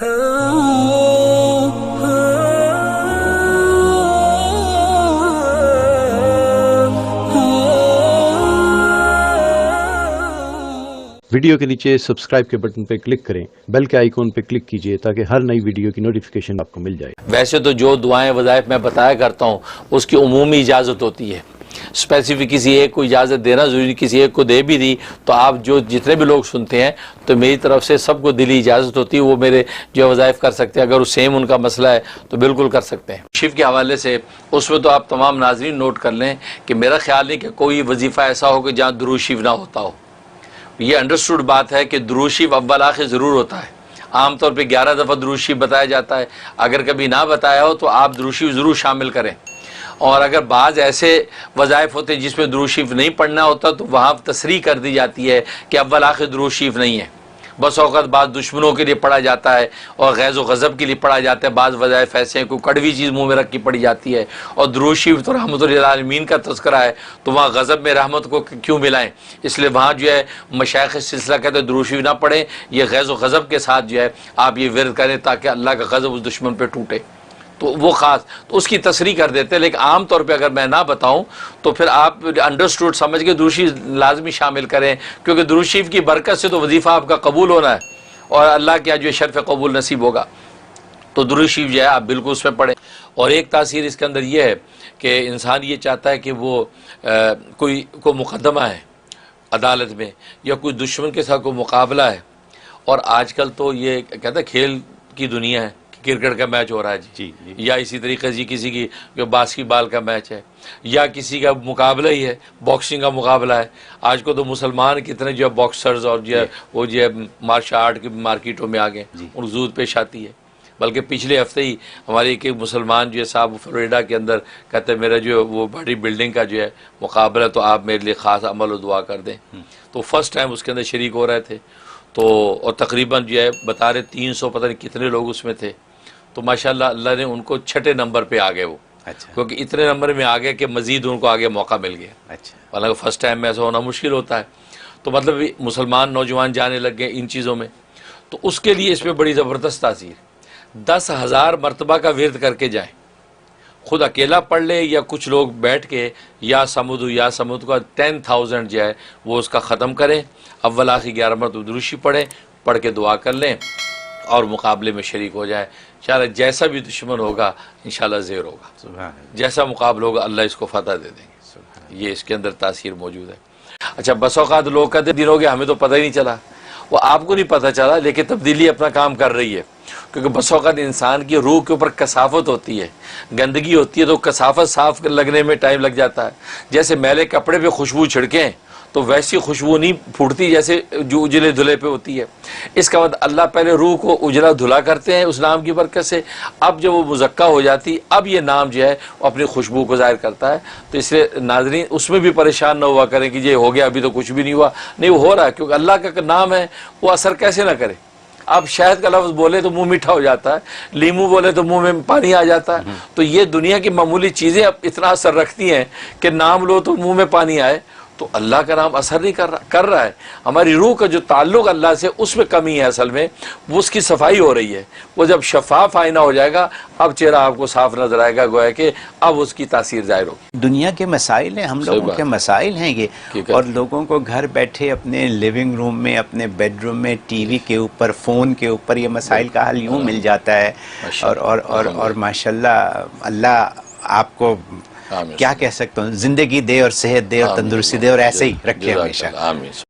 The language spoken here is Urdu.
ویڈیو کے نیچے سبسکرائب کے بٹن پہ کلک کریں، بیل کے آئیکن پہ کلک کیجئے تاکہ ہر نئی ویڈیو کی نوٹیفیکیشن آپ کو مل جائے۔ ویسے تو جو دعائیں وظائف میں بتایا کرتا ہوں اس کی عمومی اجازت ہوتی ہے، اسپیسیفک کسی ایک کو اجازت دینا ضروری، کسی ایک کو دے بھی دی تو آپ جتنے بھی لوگ سنتے ہیں تو میری طرف سے سب کو دلی اجازت ہوتی ہے، وہ میرے جو وظائف کر سکتے ہیں، اگر وہ سیم ان کا مسئلہ ہے تو بالکل کر سکتے ہیں۔ شیف کے حوالے سے اس میں تو آپ تمام ناظرین نوٹ کر لیں کہ میرا خیال نہیں کہ کوئی وظیفہ ایسا ہو کہ جہاں درود شریف نہ ہوتا ہو۔ یہ انڈرسٹوڈ بات ہے کہ درود شریف اول آخر ضرور ہوتا ہے، عام طور پہ 11 دفعہ درود شریف بتایا جاتا ہے، اگر کبھی نہ بتایا ہو تو آپ درود شریف ضرور شامل کریں، اور اگر بعض ایسے وظائف ہوتے ہیں جس میں درود شریف نہیں پڑھنا ہوتا تو وہاں تصریح کر دی جاتی ہے کہ اول آخر درود شریف نہیں ہے۔ بس اوقات بعض دشمنوں کے لیے پڑھا جاتا ہے اور غیظ و غضب کے لیے پڑھا جاتا ہے، بعض وظائف ایسے ہیں کوئی کڑوی چیز منہ میں رکھ کے پڑھی جاتی ہے، اور درود شریف تو رحمت للعالمین کا تذکرہ ہے تو وہاں غضب میں رحمت کو کیوں ملائیں؟ اس لیے وہاں جو ہے مشائخ سلسلہ کہتے ہیں درود شریف نہ پڑھیں، یہ غیظ و غضب کے ساتھ جو ہے آپ یہ ورد کریں تاکہ اللہ کا غضب اس دشمن پہ ٹوٹے، تو وہ خاص تو اس کی تصریح کر دیتے ہیں۔ لیکن عام طور پہ اگر میں نہ بتاؤں تو پھر آپ انڈرسٹوڈ سمجھ کے درود شریف لازمی شامل کریں، کیونکہ درود شریف کی برکت سے تو وظیفہ آپ کا قبول ہونا ہے اور اللہ کیا جو شرف قبول نصیب ہوگا، تو درود شریف جو ہے آپ بالکل اس میں پڑھیں۔ اور ایک تاثیر اس کے اندر یہ ہے کہ انسان یہ چاہتا ہے کہ وہ کوئی مقدمہ ہے عدالت میں یا کوئی دشمن کے ساتھ کوئی مقابلہ ہے، اور آج کل تو یہ کہتا ہے کھیل کی دنیا ہے، کرکٹ کا میچ ہو رہا ہے جی، یا اسی طریقے سے کسی کی جو باسکٹ بال کا میچ ہے، یا کسی کا مقابلہ ہی ہے، باکسنگ کا مقابلہ ہے۔ آج کو تو مسلمان کتنے جو ہے باکسرز اور جو ہے وہ جو ہے مارشل آرٹ کی مارکیٹوں میں آگے ان حضور پیش آتی ہے۔ بلکہ پچھلے ہفتے ہی ہمارے ایک مسلمان جو ہے صاحب فلوریڈا کے اندر کہتے ہیں میرا جو وہ باڈی بلڈنگ کا جو ہے مقابلہ تو آپ میرے لیے خاص عمل و دعا کر دیں، تو فرسٹ ٹائم اس کے اندر شریک ہو رہے تھے، تو اور تقریباً جو ہے بتا رہے 300 پتہ نہیں کتنے لوگ اس میں تھے، تو ماشاءاللہ اللہ نے ان کو 6 نمبر پہ آگے وہ، کیونکہ اتنے نمبر میں آگے کہ مزید ان کو آگے موقع مل گیا، حالانکہ فرسٹ ٹائم میں ایسا ہونا مشکل ہوتا ہے، تو مطلب مسلمان نوجوان جانے لگ گئے ان چیزوں میں، تو اس کے لیے اس میں بڑی زبردست تاثیر 10,000 مرتبہ کا ورد کر کے جائیں، خود اکیلا پڑھ لے یا کچھ لوگ بیٹھ کے یا سمود کا 10,000 جو ہے وہ اس کا ختم کریں، اول آخر 11 مرتبہ درود شریف پڑھیں، پڑھ کے دعا کر لیں اور مقابلے میں شریک ہو جائیں۔ انشاءاللہ جیسا بھی دشمن ہوگا انشاءاللہ زیر ہوگا، جیسا مقابلہ ہوگا اللہ اس کو فتح دے دیں گے، یہ اس کے اندر تاثیر موجود ہے۔ اچھا بس اوقات لوگ کہتے دن ہو گیا ہمیں تو پتہ ہی نہیں چلا، وہ آپ کو نہیں پتہ چلا لیکن تبدیلی اپنا کام کر رہی ہے، کیونکہ بس اوقات انسان کی روح کے اوپر کثافت ہوتی ہے، گندگی ہوتی ہے تو کثافت صاف لگنے میں ٹائم لگ جاتا ہے، جیسے میلے کپڑے پہ خوشبو چھڑکیں تو ویسی خوشبو نہیں پھوٹتی جیسے جو اجلے دھلے پہ ہوتی ہے۔ اس کا بعد اللہ پہلے روح کو اجلا دھلا کرتے ہیں اس نام کی برکت سے، اب جب وہ مزکہ ہو جاتی اب یہ نام جو ہے وہ اپنی خوشبو کو ظاہر کرتا ہے، تو اس لیے ناظرین اس میں بھی پریشان نہ ہوا کریں کہ یہ ہو گیا ابھی تو کچھ بھی نہیں ہوا، نہیں وہ ہو رہا ہے، کیونکہ اللہ کا نام ہے وہ اثر کیسے نہ کرے۔ آپ شہد کا لفظ بولے تو منہ میٹھا ہو جاتا ہے، لیمو بولے تو منہ میں پانی آ جاتا ہے، تو یہ دنیا کی معمولی چیزیں اب اتنا اثر رکھتی ہیں کہ نام لو تو منہ میں پانی آئے، تو اللہ کا نام اثر نہیں کر رہا ہے۔ ہماری روح کا جو تعلق اللہ سے اس میں کمی ہے، اصل میں وہ اس کی صفائی ہو رہی ہے، وہ جب شفاف آئینہ ہو جائے گا اب چہرہ آپ کو صاف نظر آئے گا، گویا کہ اب اس کی تاثیر ظاہر ہوگی۔ دنیا کے مسائل ہیں، ہم لوگوں کے مسائل ہیں یہ، اور لوگوں کو گھر بیٹھے اپنے لیونگ روم میں، اپنے بیڈ روم میں، ٹی وی کے اوپر، فون کے اوپر یہ مسائل کا حل یوں مل جاتا ہے، اور ماشاءاللہ اللہ آپ کو کیا کہہ سکتا ہوں، زندگی دے اور صحت دے اور تندرستی دے اور ایسے ہی رکھے ہمیشہ۔ آمین۔